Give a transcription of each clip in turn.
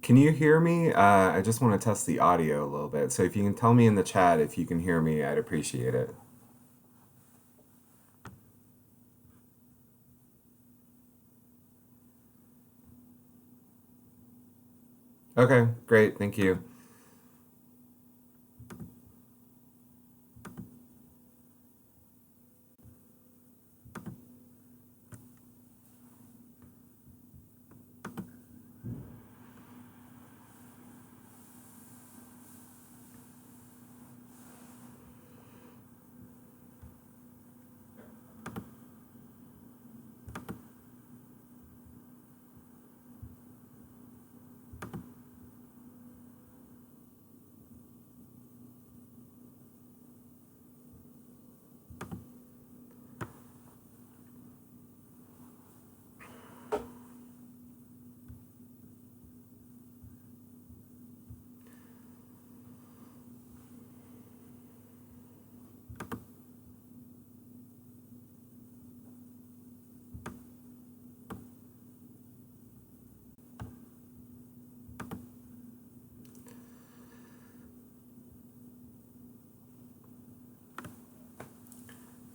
Can you hear me? I just want to test the audio a little bit. So if you can tell me in the chat if you can hear me, I'd appreciate it. Okay, great. Thank you.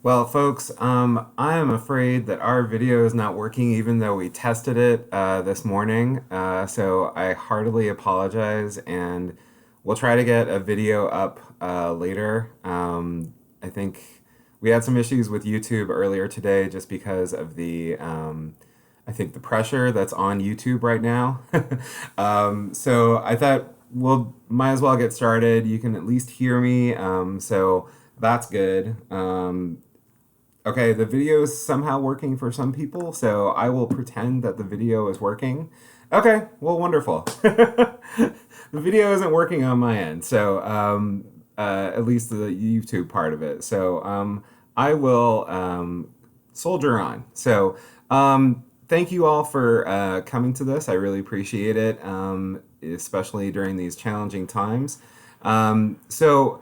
Well, folks, I am afraid that our video is not working even though we tested it this morning. So I heartily apologize, and we'll try to get a video up later. I think we had some issues with YouTube earlier today just because of I think the pressure that's on YouTube right now. So I thought we'll might as well get started. You can at least hear me, so that's good. Okay, the video is somehow working for some people, so I will pretend that the video is working. Okay, well, wonderful. The video isn't working on my end, so at least the YouTube part of it. So I will soldier on. So thank you all for coming to this. I really appreciate it, especially during these challenging times. So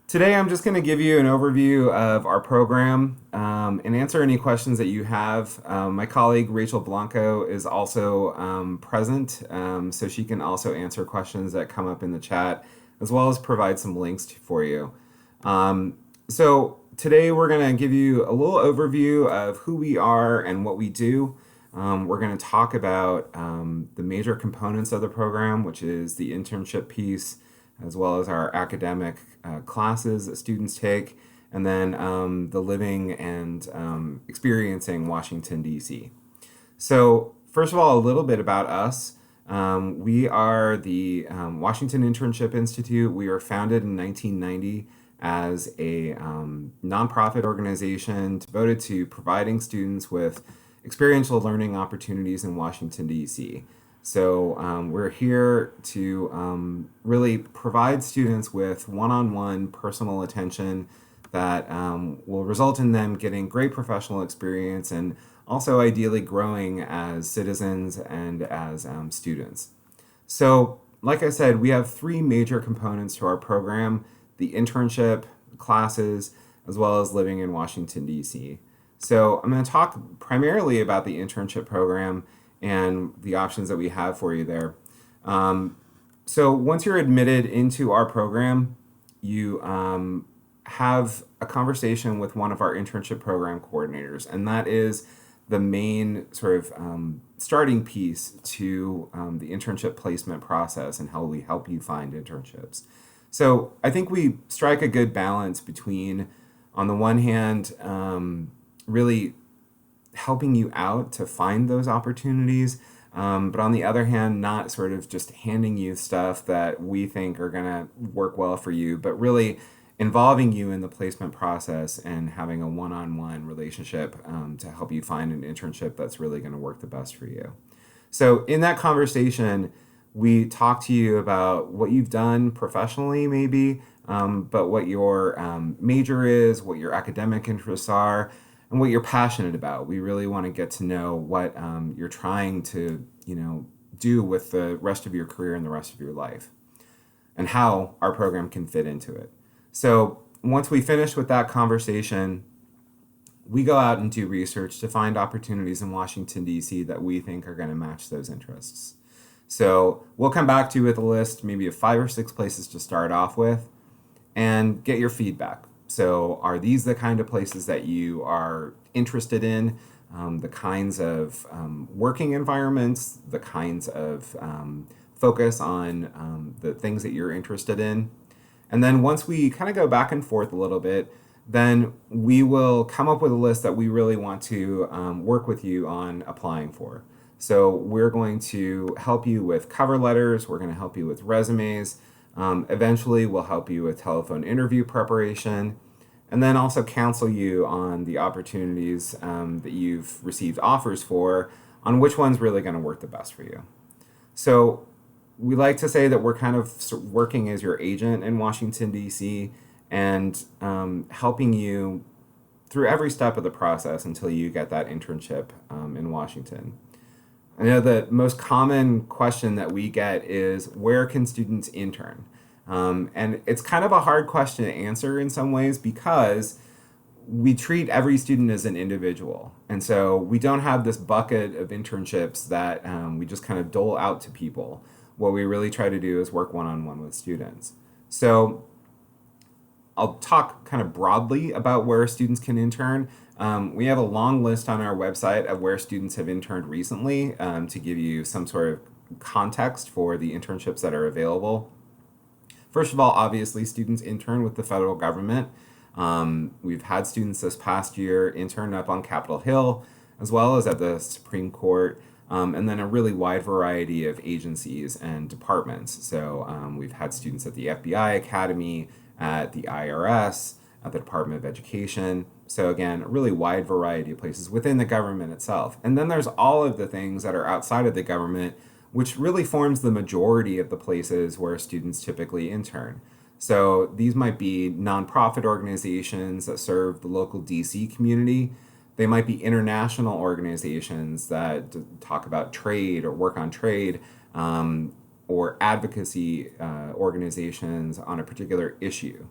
today, I'm just going to give you an overview of our program and answer any questions that you have. My colleague Rachel Blanco is also present, so she can also answer questions that come up in the chat, as well as provide some links for you. So today, we're going to give you a little overview of who we are and what we do. We're going to talk about the major components of the program, which is the internship piece, as well as our academic classes that students take, and then the living and experiencing Washington, D.C. So first of all, a little bit about us. We are the Washington Internship Institute. We were founded in 1990 as a nonprofit organization devoted to providing students with experiential learning opportunities in Washington, D.C. So we're here to really provide students with one-on-one personal attention that will result in them getting great professional experience and also ideally growing as citizens and as students. So like I said, we have three major components to our program: the internship, classes, as well as living in Washington, D.C. So I'm going to talk primarily about the internship program and the options that we have for you there. So once you're admitted into our program, you have a conversation with one of our internship program coordinators, and that is the main sort of starting piece to the internship placement process and how we help you find internships. So I think we strike a good balance between, on the one hand, really helping you out to find those opportunities, but on the other hand, not sort of just handing you stuff that we think are going to work well for you, but really involving you in the placement process and having a one-on-one relationship to help you find an internship that's really going to work the best for you. So in that conversation, we talk to you about what you've done professionally, maybe, but what your major is, what your academic interests are, and what you're passionate about. We really want to get to know what you're trying to, do with the rest of your career and the rest of your life, and how our program can fit into it. So once we finish with that conversation, we go out and do research to find opportunities in Washington, D.C. that we think are going to match those interests. So we'll come back to you with a list, maybe of 5 or 6 places to start off with, and get your feedback. So, are these the kind of places that you are interested in? The kinds of working environments, the kinds of focus on the things that you're interested in. And then once we kind of go back and forth a little bit, then we will come up with a list that we really want to work with you on applying for. So we're going to help you with cover letters, we're going to help you with resumes, eventually we'll help you with telephone interview preparation, and then also counsel you on the opportunities that you've received offers for, on which one's really going to work the best for you. So we like to say that we're kind of working as your agent in Washington, D.C., and helping you through every step of the process until you get that internship in Washington. I know the most common question that we get is, where can students intern? And it's kind of a hard question to answer in some ways because we treat every student as an individual. And so we don't have this bucket of internships that we just kind of dole out to people. What we really try to do is work one-on-one with students. So I'll talk kind of broadly about where students can intern. We have a long list on our website of where students have interned recently to give you some sort of context for the internships that are available. First of all, obviously, students intern with the federal government. We've had students this past year intern up on Capitol Hill, as well as at the Supreme Court, and then a really wide variety of agencies and departments. So we've had students at the FBI Academy, at the IRS, at the Department of Education. So again, a really wide variety of places within the government itself. And then there's all of the things that are outside of the government, which really forms the majority of the places where students typically intern. So these might be nonprofit organizations that serve the local DC community. They might be international organizations that talk about trade or work on trade, or advocacy organizations on a particular issue.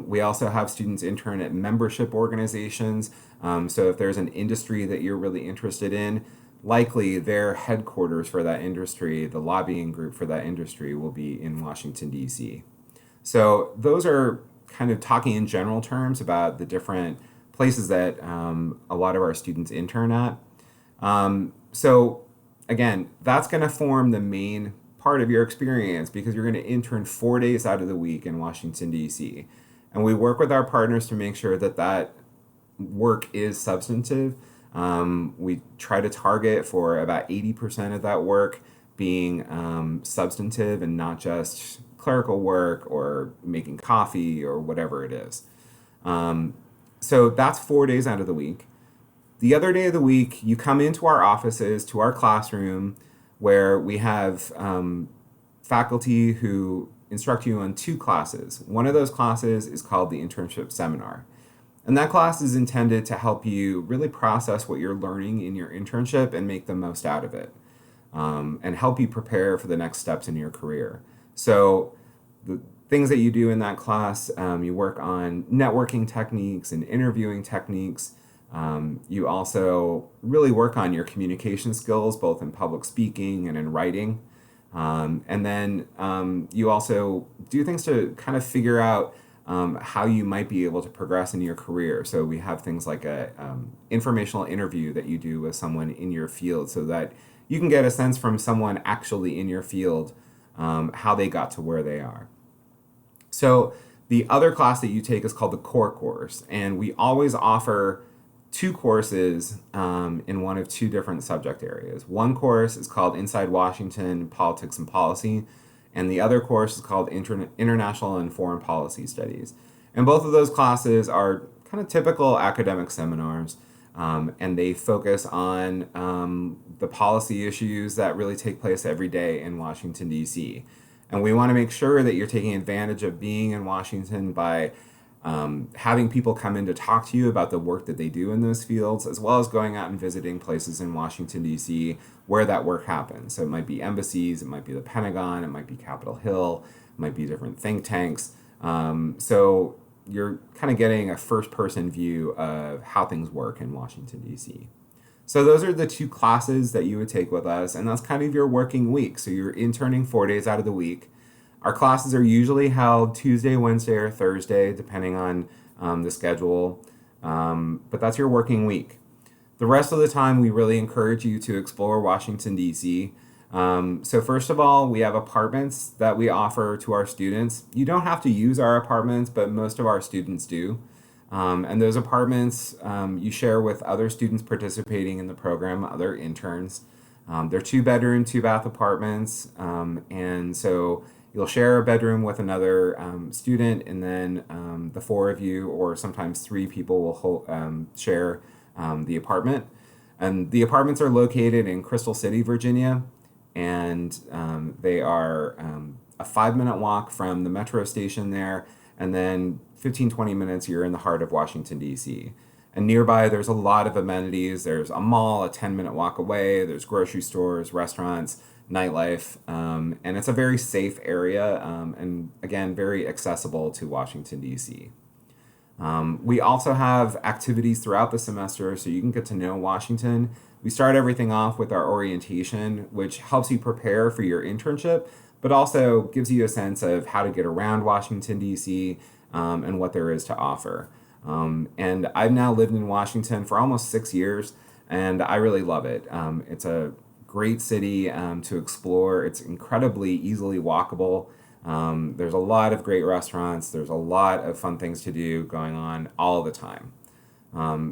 We also have students intern at membership organizations. So if there's an industry that you're really interested in, likely their headquarters for that industry, the lobbying group for that industry, will be in Washington, D.C. So those are kind of talking in general terms about the different places that a lot of our students intern at. So again, that's going to form the main part of your experience because you're going to intern 4 days out of the week in Washington, D.C. And we work with our partners to make sure that that work is substantive. We try to target for about 80% of that work being substantive and not just clerical work or making coffee or whatever it is. So that's 4 days out of the week. The other day of the week, you come into our offices, to our classroom, where we have faculty who instruct you on 2 classes. One of those classes is called the Internship Seminar. And that class is intended to help you really process what you're learning in your internship and make the most out of it, and help you prepare for the next steps in your career. So the things that you do in that class, you work on networking techniques and interviewing techniques. You also really work on your communication skills, both in public speaking and in writing. And then you also do things to kind of figure out how you might be able to progress in your career. So we have things like a informational interview that you do with someone in your field so that you can get a sense from someone actually in your field how they got to where they are. So the other class that you take is called the core course, and we always offer 2 courses in one of 2 different subject areas. One course is called Inside Washington, Politics and Policy, and the other course is called International and Foreign Policy Studies. And both of those classes are kind of typical academic seminars, and they focus on the policy issues that really take place every day in Washington, D.C. And we want to make sure that you're taking advantage of being in Washington by having people come in to talk to you about the work that they do in those fields, as well as going out and visiting places in Washington, D.C. where that work happens. So it might be embassies, it might be the Pentagon, it might be Capitol Hill, it might be different think tanks. So you're kind of getting a first-person view of how things work in Washington, D.C. So those are the two classes that you would take with us, and that's kind of your working week. So you're interning 4 days out of the week. Our classes are usually held Tuesday, Wednesday, or Thursday, depending on the schedule. But that's your working week. The rest of the time, we really encourage you to explore Washington, D.C. So, first of all, we have apartments that we offer to our students. You don't have to use our apartments, but most of our students do. And those apartments you share with other students participating in the program, other interns. They're 2 bedroom, 2 bath apartments. And so you'll share a bedroom with another student, and then the 4 of you, or sometimes 3 people, will share the apartment. And the apartments are located in Crystal City, Virginia, and they are a 5-minute walk from the metro station there, and then 15-20 minutes you're in the heart of Washington, D.C. And nearby there's a lot of amenities. There's a mall a 10-minute walk away, there's grocery stores, restaurants, nightlife, and it's a very safe area, and again, very accessible to Washington, D.C. We also have activities throughout the semester so you can get to know Washington. We start everything off with our orientation, which helps you prepare for your internship, but also gives you a sense of how to get around Washington, D.C., and what there is to offer. And I've now lived in Washington for almost 6 years, and I really love it. It's a great city to explore. It's incredibly easily walkable. There's a lot of great restaurants. There's a lot of fun things to do going on all the time.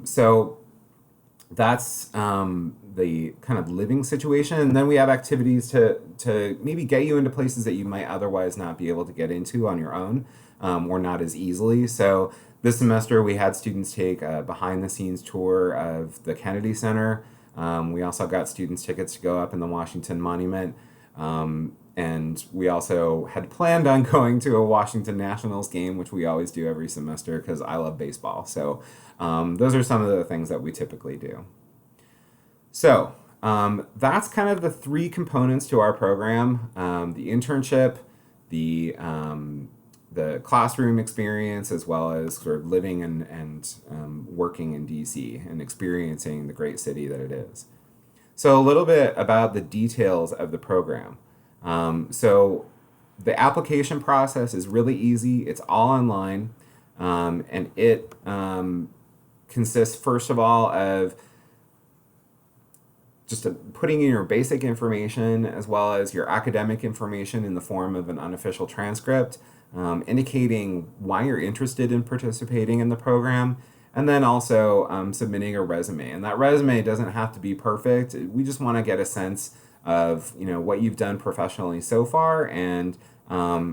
So that's the kind of living situation. And then we have activities to maybe get you into places that you might otherwise not be able to get into on your own, or not as easily. So this semester we had students take a behind the scenes tour of the Kennedy Center. We also got students tickets to go up in the Washington Monument. And we also had planned on going to a Washington Nationals game, which we always do every semester because I love baseball. So those are some of the things that we typically do. So that's kind of the 3 components to our program: the internship, the classroom experience, as well as sort of living and working in DC and experiencing the great city that it is. So a little bit about the details of the program. So the application process is really easy. It's all online, and it consists, first of all, of just putting in your basic information as well as your academic information in the form of an unofficial transcript, indicating why you're interested in participating in the program, and then also submitting a resume. And that resume doesn't have to be perfect. We just want to get a sense of what you've done professionally so far, and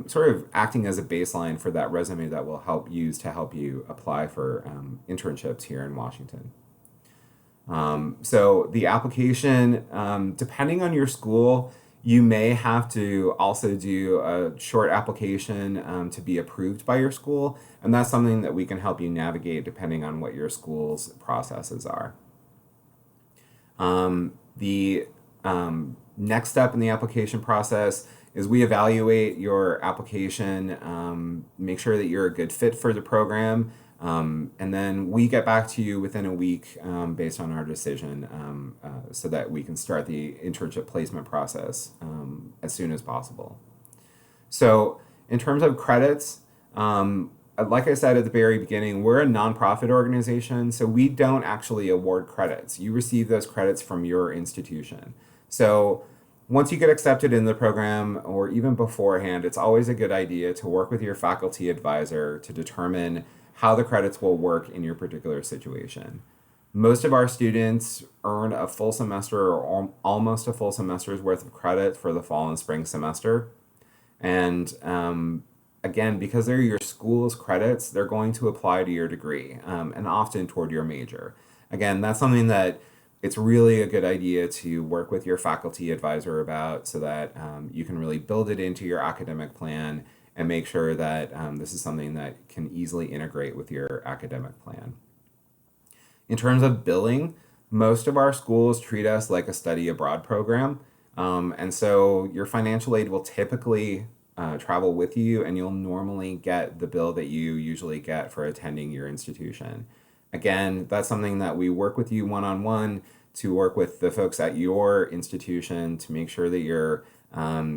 sort of acting as a baseline for that resume that will help you apply for internships here in Washington. So the application, depending on your school, you may have to also do a short application to be approved by your school, and that's something that we can help you navigate depending on what your school's processes are. The next step in the application process is we evaluate your application, make sure that you're a good fit for the program, and then we get back to you within a week based on our decision, so that we can start the internship placement process as soon as possible. So in terms of credits, like I said at the very beginning, we're a nonprofit organization, so we don't actually award credits. You receive those credits from your institution. So once you get accepted in the program, or even beforehand, it's always a good idea to work with your faculty advisor to determine how the credits will work in your particular situation. Most of our students earn a full semester or almost a full semester's worth of credit for the fall and spring semester. And again, because they're your school's credits, they're going to apply to your degree, and often toward your major. Again, that's something that it's really a good idea to work with your faculty advisor about, so that you can really build it into your academic plan and make sure that this is something that can easily integrate with your academic plan. In terms of billing, most of our schools treat us like a study abroad program. And so your financial aid will typically travel with you, and you'll normally get the bill that you usually get for attending your institution. Again, that's something that we work with you one-on-one to work with the folks at your institution to make sure that you're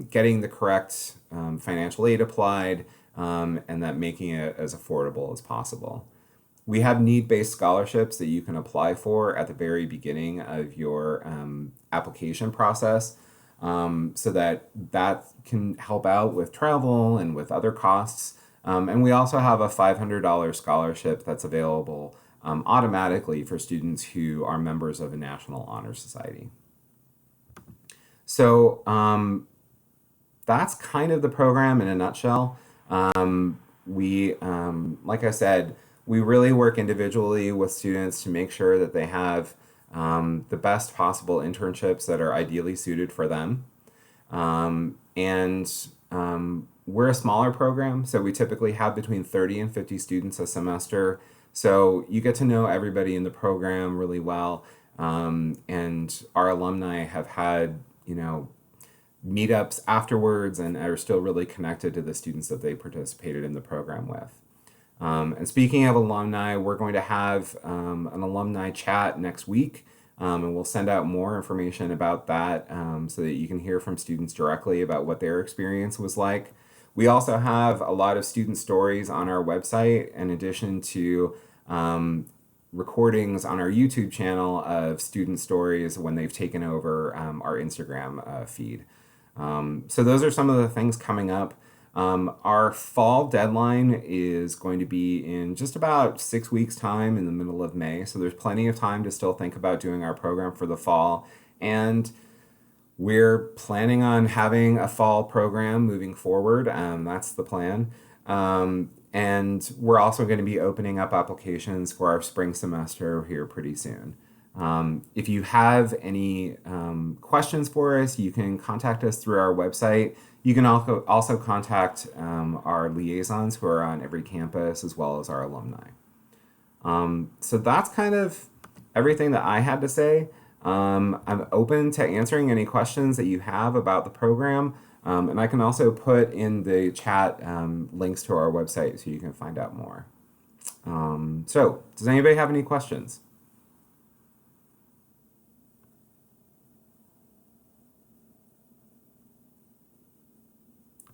getting the correct financial aid applied, and that making it as affordable as possible. We have need-based scholarships that you can apply for at the very beginning of your application process, so that can help out with travel and with other costs. And we also have a $500 scholarship that's available automatically for students who are members of a National Honor Society. So that's kind of the program in a nutshell. Like I said, we really work individually with students to make sure that they have the best possible internships that are ideally suited for them. And we're a smaller program, so we typically have between 30 and 50 students a semester. So you get to know everybody in the program really well. And our alumni have had, meetups afterwards and are still really connected to the students that they participated in the program with. And speaking of alumni, we're going to have an alumni chat next week, and we'll send out more information about that so that you can hear from students directly about what their experience was like. We also have a lot of student stories on our website, in addition to recordings on our YouTube channel of student stories when they've taken over our Instagram feed. So those are some of the things coming up. Our fall deadline is going to be in just about 6 weeks' time, in the middle of May. So there's plenty of time to still think about doing our program for the fall. And we're planning on having a fall program moving forward. That's the plan. And we're also going to be opening up applications for our spring semester here pretty soon. If you have any questions for us, you can contact us through our website. You can also contact our liaisons who are on every campus, as well as our alumni. So that's kind of everything that I had to say. I'm open to answering any questions that you have about the program. And I can also put in the chat links to our website so you can find out more. So does anybody have any questions?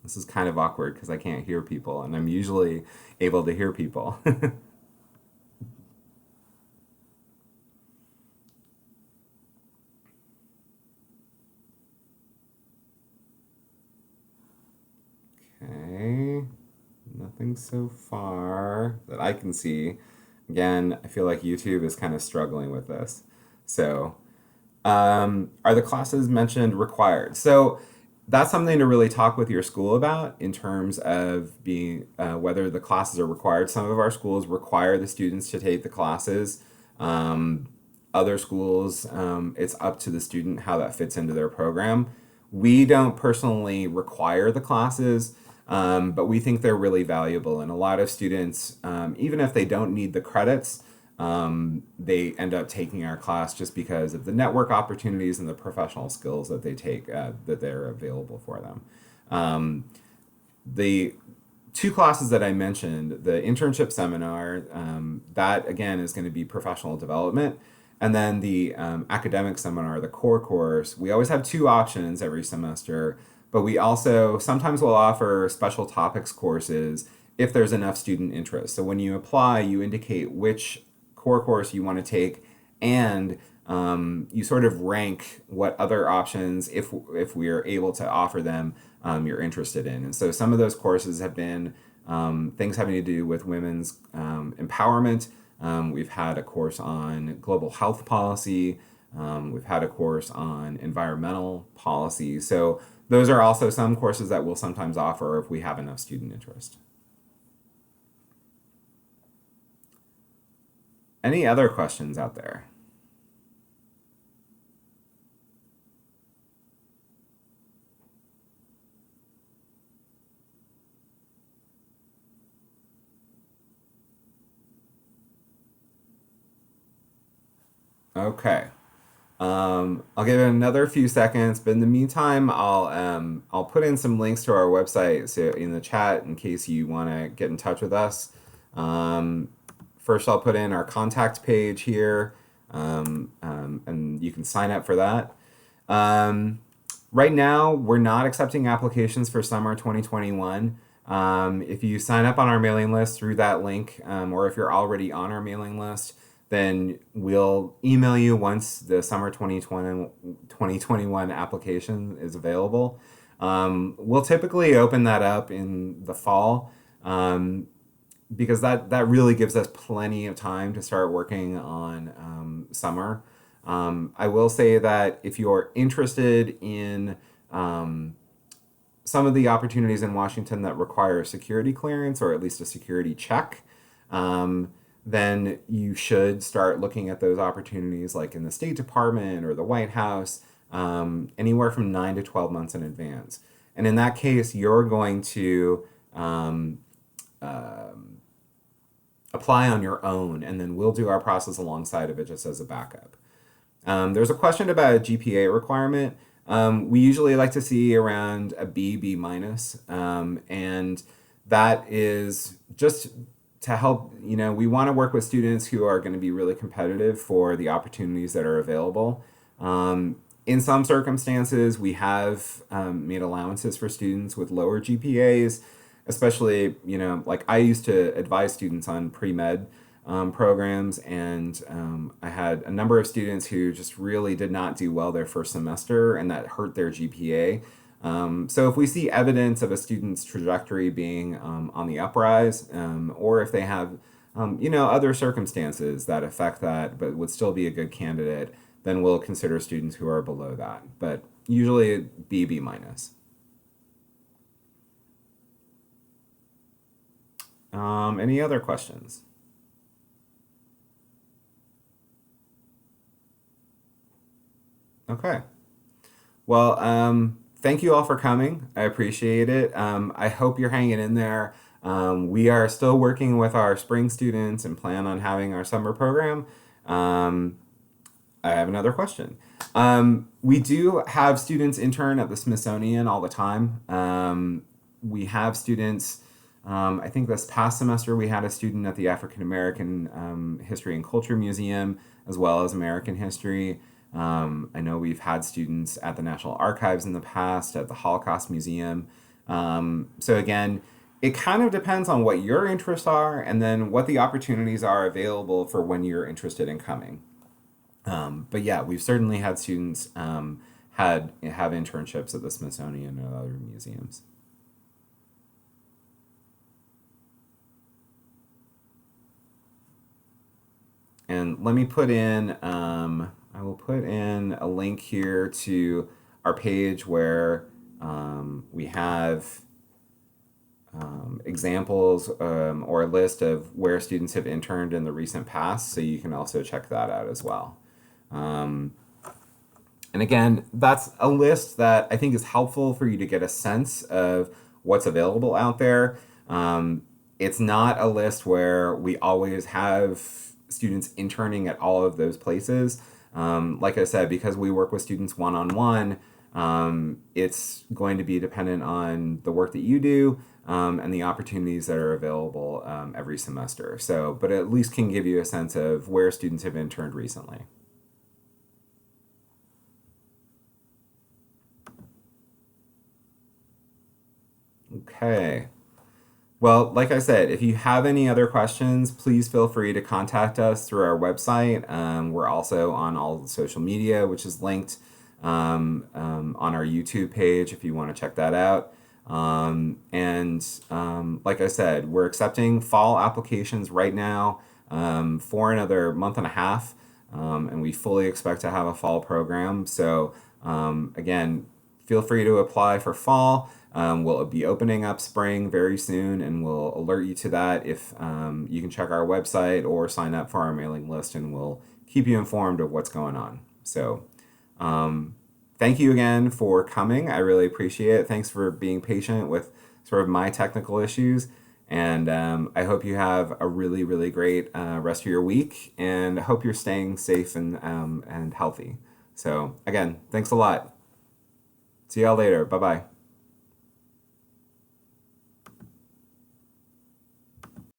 This is kind of awkward because I can't hear people, and I'm usually able to hear people. Okay, nothing so far that I can see. Again, I feel like YouTube is kind of struggling with this. So, are the classes mentioned required? So that's something to really talk with your school about in terms of being whether the classes are required. Some of our schools require the students to take the classes. Other schools, it's up to the student how that fits into their program. We don't personally require the classes, but we think they're really valuable. And a lot of students, even if they don't need the credits, they end up taking our class just because of the network opportunities and the professional skills that they take, that they're available for them. The two classes that I mentioned, the internship seminar, that again is going to be professional development. And then the academic seminar, the core course, we always have two options every semester, but we also sometimes will offer special topics courses if there's enough student interest. So when you apply, you indicate which core course you want to take, and you sort of rank what other options, if we are able to offer them, you're interested in. And so some of those courses have been things having to do with women's empowerment. We've had a course on global health policy. We've had a course on environmental policy. So those are also some courses that we'll sometimes offer if we have enough student interest. Any other questions out there? Okay. I'll give it another few seconds, but in the meantime, I'll put in some links to our website so in the chat in case you want to get in touch with us. First, I'll put in our contact page here. and you can sign up for that. Um, right now, we're not accepting applications for summer 2021. If you sign up on our mailing list through that link, or if you're already on our mailing list, then we'll email you once the summer 2021 application is available. We'll typically open that up in the fall, because that really gives us plenty of time to start working on summer. I will say that if you're interested in some of the opportunities in Washington that require security clearance or at least a security check, then you should start looking at those opportunities like in the State Department or the White House, anywhere from 9 to 12 months in advance. And in that case, you're going to apply on your own, and then we'll do our process alongside of it just as a backup. There's a question about a GPA requirement. We usually like to see around a B minus, and that is just to help. We want to work with students who are going to be really competitive for the opportunities that are available. In some circumstances, we have made allowances for students with lower GPAs, especially, like I used to advise students on pre-med programs, and I had a number of students who just really did not do well their first semester, and that hurt their GPA. So if we see evidence of a student's trajectory being on the uprise, or if they have, other circumstances that affect that, but would still be a good candidate, then we'll consider students who are below that. But usually B minus. Any other questions? Okay. Well, thank you all for coming. I appreciate it. I hope you're hanging in there. We are still working with our spring students and plan on having our summer program. I have another question. We do have students intern at the Smithsonian all the time. We have students. I think this past semester we had a student at the African American History and Culture Museum, as well as American History. I know we've had students at the National Archives in the past, at the Holocaust Museum. So again, it kind of depends on what your interests are and then what the opportunities are available for when you're interested in coming. But yeah, we've certainly had students have internships at the Smithsonian and other museums. And let me put in, I will put in a link here to our page where we have examples or a list of where students have interned in the recent past, so you can also check that out as well. And again, that's a list that I think is helpful for you to get a sense of what's available out there. It's not a list where we always have students interning at all of those places. Like I said, because we work with students one-on-one, it's going to be dependent on the work that you do and the opportunities that are available every semester. So, but at least can give you a sense of where students have interned recently. Okay. Well, like I said, if you have any other questions, please feel free to contact us through our website. We're also on all the social media, which is linked on our YouTube page if you want to check that out. Like I said, we're accepting fall applications right now for another month and a half, and we fully expect to have a fall program. So again, feel free to apply for fall. We'll be opening up spring very soon, and we'll alert you to that if you can check our website or sign up for our mailing list, and we'll keep you informed of what's going on. So thank you again for coming. I really appreciate it. Thanks for being patient with sort of my technical issues. And I hope you have a really, really great rest of your week, and I hope you're staying safe and healthy. So again, thanks a lot. See y'all later. Bye-bye.